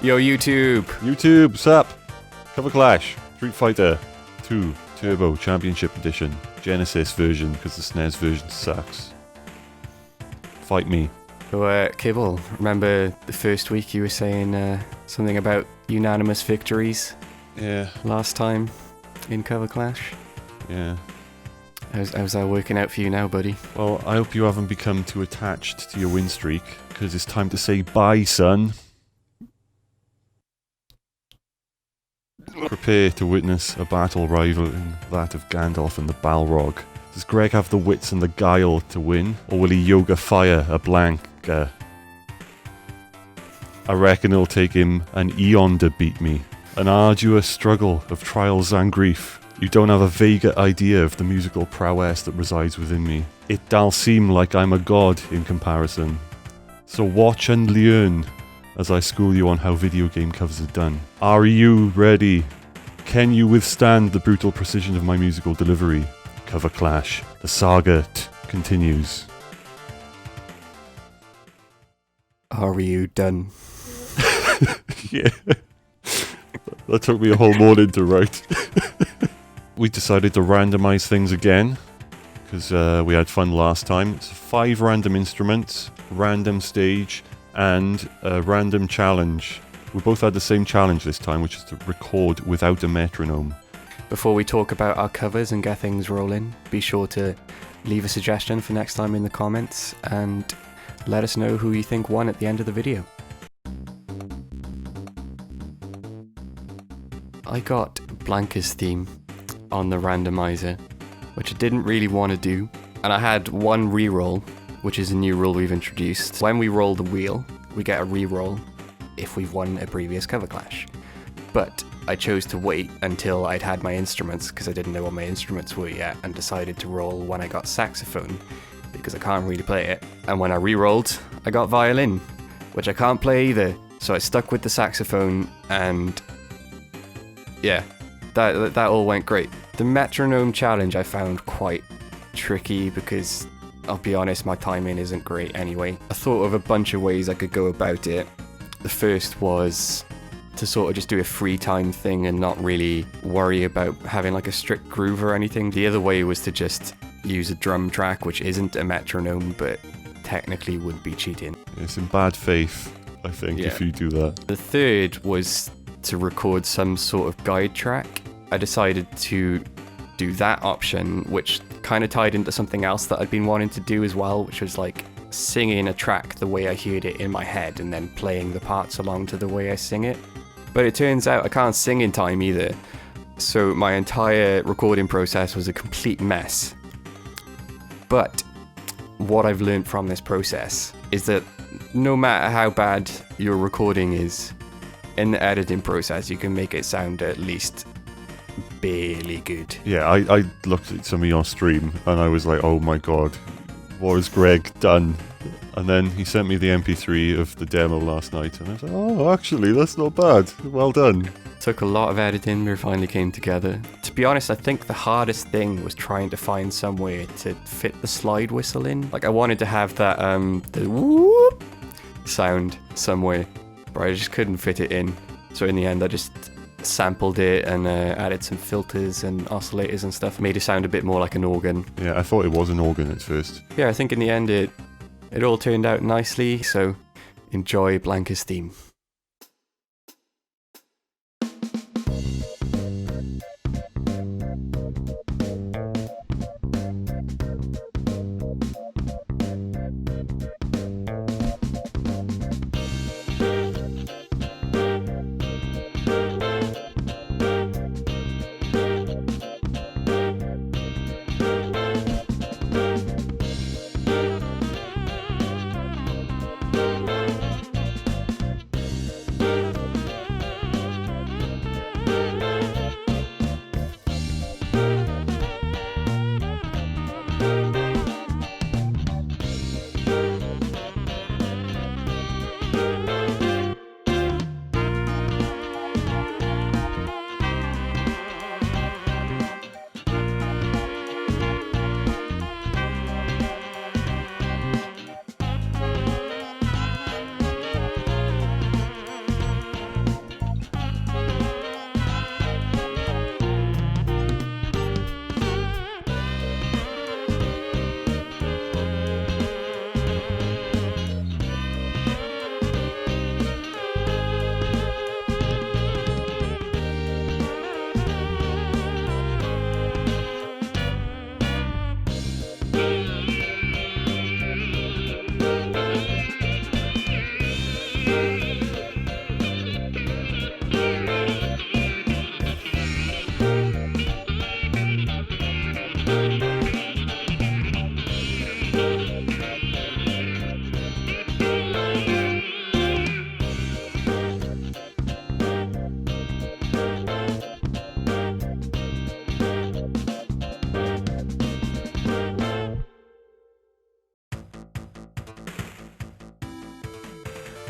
Yo, YouTube! YouTube, sup? Cover Clash, Street Fighter 2 Turbo Championship Edition, Genesis version, because the SNES version sucks. Fight me. So, Kibble, remember the first week you were saying something about unanimous victories? Yeah. Last time in Cover Clash? Yeah. How's that working out for you now, buddy? Well, I hope you haven't become too attached to your win streak, because it's time to say bye, son. Prepare to witness a battle rivaling that of Gandalf and the Balrog. Does Greg have the wits and the guile to win, or will he yoga fire a Blanka? I reckon it'll take him an eon to beat me. An arduous struggle of trials and grief. You don't have a vague idea of the musical prowess that resides within me. It doll seem like I'm a god in comparison. So watch and learn as I school you on how video game covers are done. Are you ready? Can you withstand the brutal precision of my musical delivery? Cover Clash. The saga continues. Are you done? Yeah. That took me a whole morning to write. We decided to randomize things again, because we had fun last time. It's 5 random instruments, random stage, and a random challenge. We both had the same challenge this time, which is to record without a metronome. Before we talk about our covers and get things rolling, be sure to leave a suggestion for next time in the comments and let us know who you think won at the end of the video. I got Blanka's theme on the randomizer, which I didn't really want to do, and I had one reroll, which is a new rule we've introduced. When we roll the wheel, we get a reroll if we've won a previous Cover Clash. But I chose to wait until I'd had my instruments, because I didn't know what my instruments were yet, and decided to roll when I got saxophone, because I can't really play it. And when I re-rolled, I got violin, which I can't play either. So I stuck with the saxophone, and yeah, that all went great. The metronome challenge I found quite tricky, because I'll be honest, my timing isn't great anyway. I thought of a bunch of ways I could go about it. The first was to sort of just do a free time thing and not really worry about having like a strict groove or anything. The other way was to just use a drum track, which isn't a metronome, but technically would be cheating. It's in bad faith, I think, if you do that. The third was to record some sort of guide track. I decided to do that option, which kind of tied into something else that I'd been wanting to do as well, which was like singing a track the way I heard it in my head and then playing the parts along to the way I sing it. But it turns out I can't sing in time either, so my entire recording process was a complete mess. But what I've learned from this process is that no matter how bad your recording is, in the editing process you can make it sound at least barely good. Yeah, I looked at some of your stream and I was like, oh my god, what has Greg done? And then he sent me the MP3 of the demo last night and I was like, oh, actually, that's not bad. Well done. Took a lot of editing, but it finally came together. To be honest, I think the hardest thing was trying to find some way to fit the slide whistle in. Like, I wanted to have that, the whoop sound somewhere, but I just couldn't fit it in. So in the end, I just sampled it and added some filters and oscillators and stuff. Made it sound a bit more like an organ. Yeah, I thought it was an organ at first. Yeah, I think in the end it all turned out nicely, so enjoy Blanka's theme.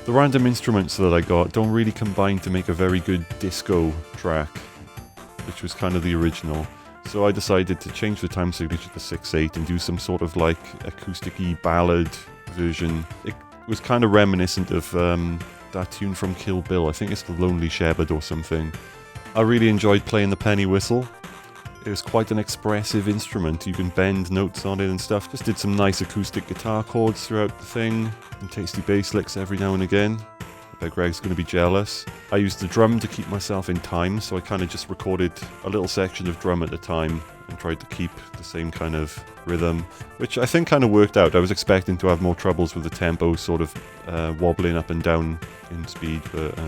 The random instruments that I got don't really combine to make a very good disco track, which was kind of the original. So I decided to change the time signature to 6/8 and do some sort of like acoustic-y ballad version. It was kind of reminiscent of that tune from Kill Bill. I think it's The Lonely Shepherd or something. I really enjoyed playing the penny whistle. It was quite an expressive instrument. You can bend notes on it and stuff. Just did some nice acoustic guitar chords throughout the thing, and tasty bass licks every now and again. I bet Greg's going to be jealous. I used the drum to keep myself in time, so I kind of just recorded a little section of drum at a time and tried to keep the same kind of rhythm, which I think kind of worked out. I was expecting to have more troubles with the tempo sort of wobbling up and down in speed, but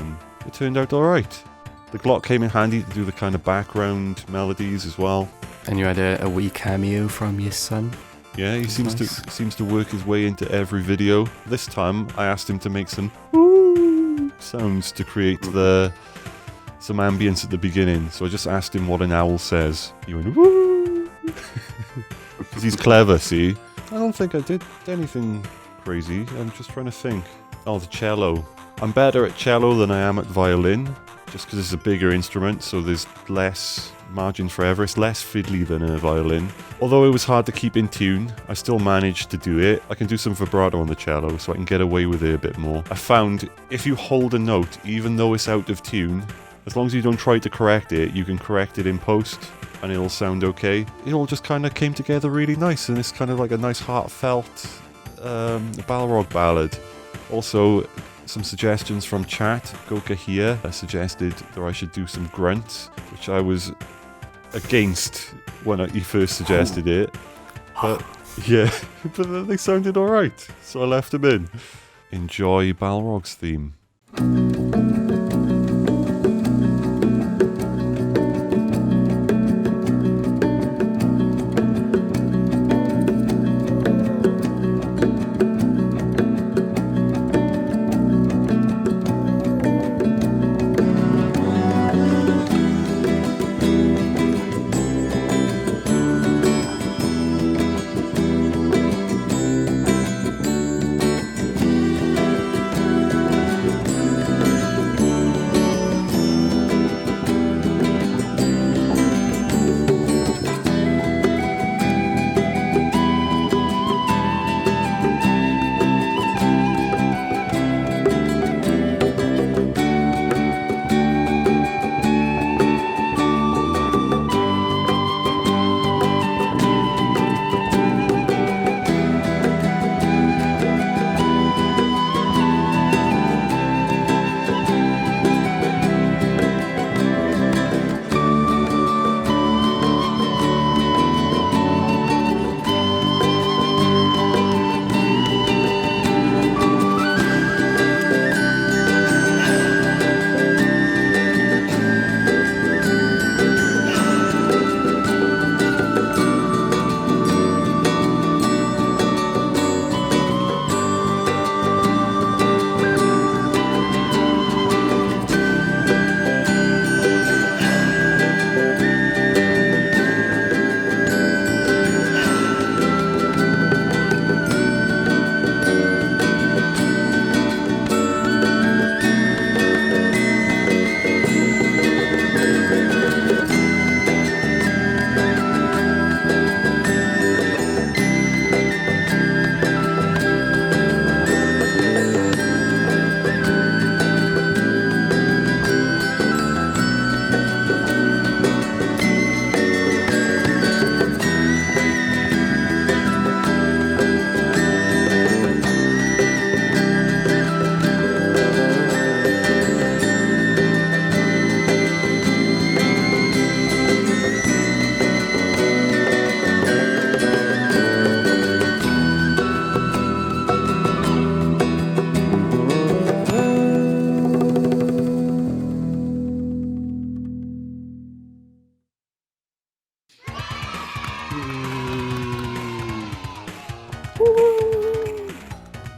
it turned out alright. The Glock came in handy to do the kind of background melodies as well. And you had a wee cameo from your son. Yeah, he seems to work his way into every video. This time, I asked him to make some sounds to create some ambience at the beginning. So I just asked him what an owl says. He went woo, because he's clever. See, I don't think I did anything crazy. I'm just trying to think. Oh, the cello. I'm better at cello than I am at violin. Just because it's a bigger instrument, so there's less margin for error. It's less fiddly than a violin. Although it was hard to keep in tune, I still managed to do it. I can do some vibrato on the cello, so I can get away with it a bit more. I found if you hold a note, even though it's out of tune, as long as you don't try to correct it, you can correct it in post, and it'll sound okay. It all just kind of came together really nice, and it's kind of like a nice heartfelt Balrog ballad. Also, some suggestions from chat. Goka here suggested that I should do some grunts, which I was against when he first suggested it. But yeah, but then they sounded alright, so I left them in. Enjoy Balrog's theme.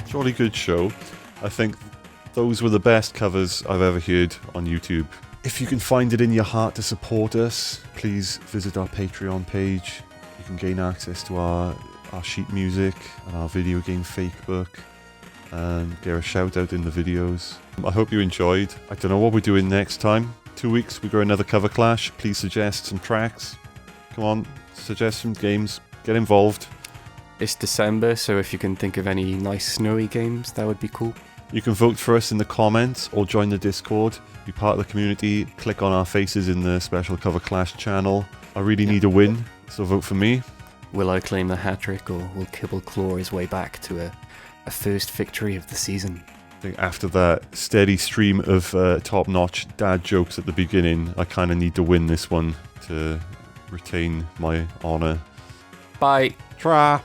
Jolly good show. I think those were the best covers I've ever heard on YouTube. If you can find it in your heart to support us, please visit our Patreon page. You can gain access to our sheet music and our video game fake book. and get a shout out in the videos. I hope you enjoyed. I don't know what we're doing next time. 2 weeks, we got another cover clash. Please suggest some tracks. Come on, suggest some games. Get involved. It's December, so if you can think of any nice snowy games, that would be cool. You can vote for us in the comments or join the Discord. Be part of the community. Click on our faces in the special cover clash channel. I really need a win, so vote for me. Will I claim the hat-trick, or will Kibble claw his way back to a first victory of the season? I think after that steady stream of top-notch dad jokes at the beginning, I kind of need to win this one to retain my honour. Bye. Tra!